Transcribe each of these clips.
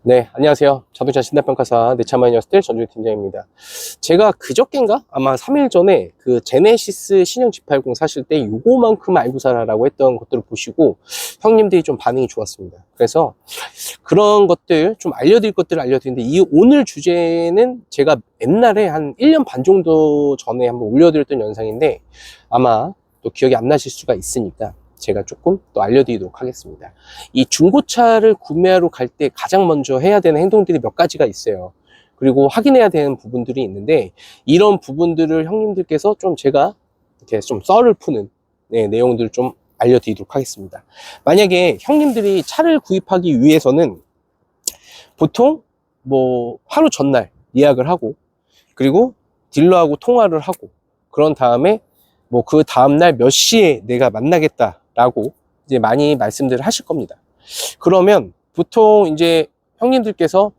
네, 안녕하세요. 자동차 신뢰평가사 내차마이너스텔 전준희 팀장입니다. 제가 그저껜가? 아마 3일 전에 그 제네시스 신형 G80 사실 때 요거만큼 알고 살아라고 했던 것들을 보시고 형님들이 좀 반응이 좋았습니다. 그래서 그런 것들 좀 알려드릴 것들을 알려드리는데 이 오늘 주제는 제가 옛날에 한 1년 반 정도 전에 한번 올려드렸던 영상인데 아마 또 기억이 안 나실 수가 있으니까 제가 조금 또 알려드리도록 하겠습니다. 이 중고차를 구매하러 갈 때 가장 먼저 해야 되는 행동들이 몇 가지가 있어요. 그리고 확인해야 되는 부분들이 있는데 이런 부분들을 형님들께서 좀 제가 이렇게 좀 썰을 푸는 내용들을 좀 알려드리도록 하겠습니다. 만약에 형님들이 차를 구입하기 위해서는 보통 뭐 하루 전날 예약을 하고 그리고 딜러하고 통화를 하고 그런 다음에 뭐 그 다음날 몇 시에 내가 만나겠다라고 이제 많이 말씀들을 하실 겁니다. 그러면 보통 이제 형님들께서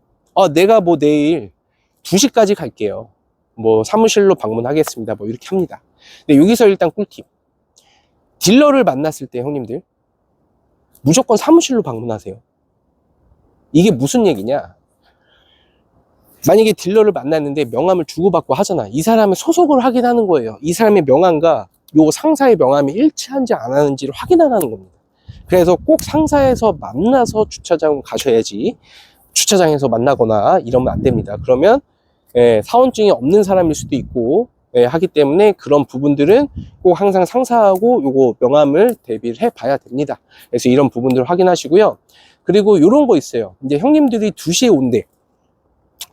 내가 뭐 내일 2시까지 갈게요. 뭐 사무실로 방문하겠습니다. 뭐 이렇게 합니다. 근데 여기서 일단 꿀팁. 딜러를 만났을 때 형님들 무조건 사무실로 방문하세요. 이게 무슨 얘기냐? 만약에 딜러를 만났는데 명함을 주고받고 하잖아. 이 사람의 소속을 확인하는 거예요. 이 사람의 명함과 요 상사의 명함이 일치한지 안 하는지를 확인하라는 겁니다. 그래서 꼭 상사에서 만나서 주차장 가셔야지 주차장에서 만나거나 이러면 안 됩니다. 그러면 사원증이 없는 사람일 수도 있고 하기 때문에 그런 부분들은 꼭 항상 상사하고 요거 명함을 대비를 해 봐야 됩니다. 그래서 이런 부분들을 확인하시고요. 그리고 요런 거 있어요. 이제 형님들이 2시에 온대.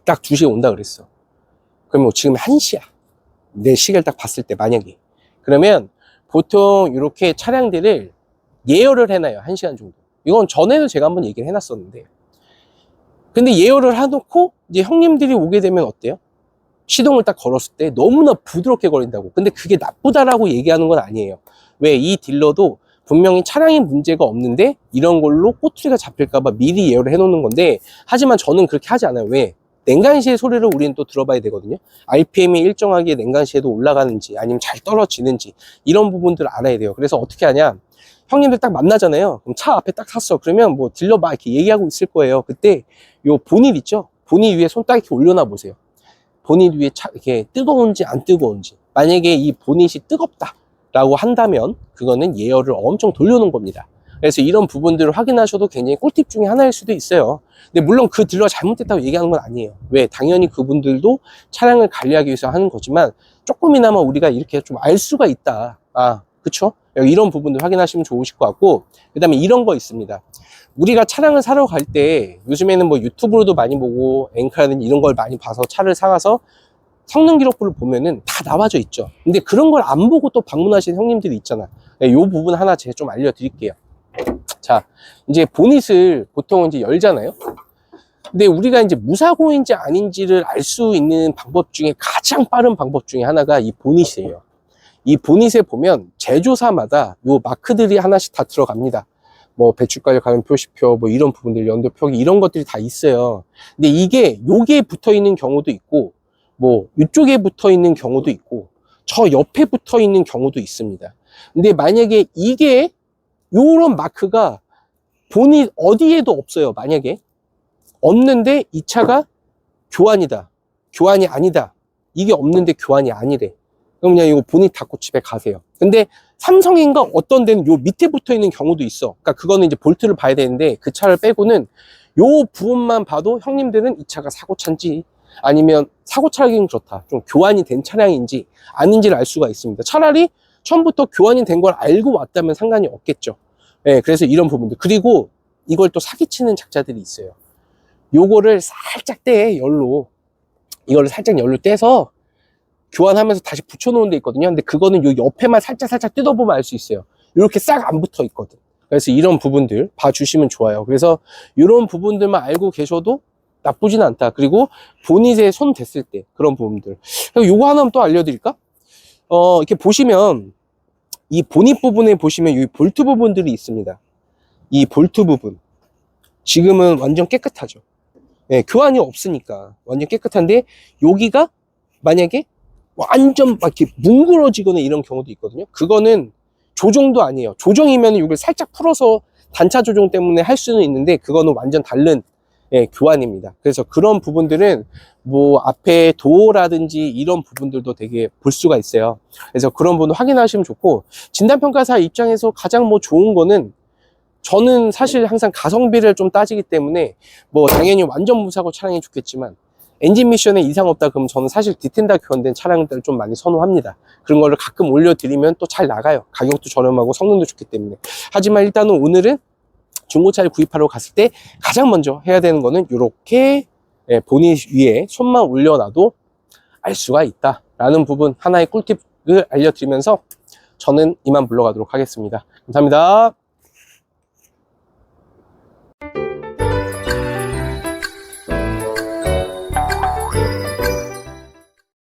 딱 2시에 온다 그랬어. 그러면 지금 1시야. 내 시계를 딱 봤을 때 만약에. 그러면 보통 이렇게 차량들을 예열을 해놔요. 1시간 정도. 이건 전에도 제가 한번 얘기를 해놨었는데. 근데 예열을 해놓고 이제 형님들이 오게 되면 어때요? 시동을 딱 걸었을 때 너무나 부드럽게 걸린다고. 근데 그게 나쁘다라고 얘기하는 건 아니에요. 왜? 이 딜러도 분명히 차량에 문제가 없는데 이런 걸로 꼬투리가 잡힐까봐 미리 예열을 해놓는 건데 하지만 저는 그렇게 하지 않아요. 왜? 냉간시의 소리를 우리는 또 들어봐야 되거든요. RPM이 일정하게 냉간시에도 올라가는지 아니면 잘 떨어지는지 이런 부분들을 알아야 돼요. 그래서 어떻게 하냐? 형님들 딱 만나잖아요. 그럼 차 앞에 딱 탔어. 그러면 뭐 딜러 막 이렇게 얘기하고 있을 거예요. 그때 요 보닛 있죠? 보닛 위에 손 딱 이렇게 올려놔 보세요. 보닛 위에 이렇게 뜨거운지 안 뜨거운지. 만약에 이 보닛이 뜨겁다라고 한다면 그거는 예열을 엄청 돌려놓은 겁니다. 그래서 이런 부분들을 확인하셔도 굉장히 꿀팁 중에 하나일 수도 있어요. 근데 물론 그 딜러가 잘못됐다고 얘기하는 건 아니에요. 왜? 당연히 그분들도 차량을 관리하기 위해서 하는 거지만 조금이나마 우리가 이렇게 좀 알 수가 있다. 그쵸? 이런 부분들 확인하시면 좋으실 것 같고 그 다음에 이런 거 있습니다. 우리가 차량을 사러 갈 때 요즘에는 뭐 유튜브로도 많이 보고 앵카라든지 이런 걸 많이 봐서 차를 사가서 성능 기록부를 보면은 다 나와져 있죠. 근데 그런 걸 안 보고 또 방문하시는 형님들이 있잖아. 이 부분 하나 제가 좀 알려드릴게요. 자, 이제 보닛을 보통 이제 열잖아요. 근데 우리가 이제 무사고인지 아닌지를 알 수 있는 방법 중에 가장 빠른 방법 중에 하나가 이 보닛이에요. 이 보닛에 보면 제조사마다 요 마크들이 하나씩 다 들어갑니다. 뭐 배출가열 가는 표시표, 뭐 이런 부분들, 연도 표기 이런 것들이 다 있어요. 근데 이게 요게 붙어 있는 경우도 있고, 뭐 이쪽에 붙어 있는 경우도 있고, 저 옆에 붙어 있는 경우도 있습니다. 근데 만약에 이게 요런 마크가 보닛 어디에도 없어요. 만약에 없는데 이 차가 교환이다, 교환이 아니다, 이게 없는데 교환이 아니래. 그럼 그냥 이거 보닛 닫고 집에 가세요. 근데 삼성인가 어떤 데는 요 밑에 붙어 있는 경우도 있어. 그러니까 그거는 이제 볼트를 봐야 되는데 그 차를 빼고는 요 부분만 봐도 형님들은 이 차가 사고차인지 아니면 사고차라기는 그렇다. 좀 교환이 된 차량인지 아닌지를 알 수가 있습니다. 차라리 처음부터 교환이 된 걸 알고 왔다면 상관이 없겠죠. 그래서 이런 부분들. 그리고 이걸 또 사기치는 작자들이 있어요. 요거를 살짝 떼, 열로. 이거를 살짝 열로 떼서 교환하면서 다시 붙여놓은 데 있거든요. 근데 그거는 요 옆에만 살짝 뜯어보면 알 수 있어요. 이렇게 싹 안 붙어 있거든. 그래서 이런 부분들 봐주시면 좋아요. 그래서 이런 부분들만 알고 계셔도 나쁘진 않다. 그리고 보닛에 손 댔을 때 그런 부분들. 그리고 요거 하나 또 알려드릴까? 이렇게 보시면 이 보닛 부분에 보시면 이 볼트 부분들이 있습니다. 이 볼트 부분 지금은 완전 깨끗하죠. 교환이 없으니까 완전 깨끗한데 여기가 만약에 완전 막 이렇게 뭉그러지거나 이런 경우도 있거든요. 그거는 조정도 아니에요. 조정이면 이걸 살짝 풀어서 단차 조정 때문에 할 수는 있는데 그거는 완전 다른 예, 교환입니다. 그래서 그런 부분들은 뭐 앞에 도어라든지 이런 부분들도 되게 볼 수가 있어요. 그래서 그런 부분 확인하시면 좋고, 진단평가사 입장에서 가장 뭐 좋은 거는, 저는 사실 항상 가성비를 좀 따지기 때문에 뭐 당연히 완전 무사고 차량이 좋겠지만, 엔진 미션에 이상 없다 그러면 저는 사실 디텐다 교환된 차량들을 좀 많이 선호합니다. 그런 거를 가끔 올려드리면 또 잘 나가요. 가격도 저렴하고 성능도 좋기 때문에. 하지만 일단은 오늘은 중고차를 구입하러 갔을 때 가장 먼저 해야 되는 거는 이렇게 보닛 위에 손만 올려놔도 알 수가 있다 라는 부분, 하나의 꿀팁을 알려드리면서 저는 이만 물러가도록 하겠습니다. 감사합니다.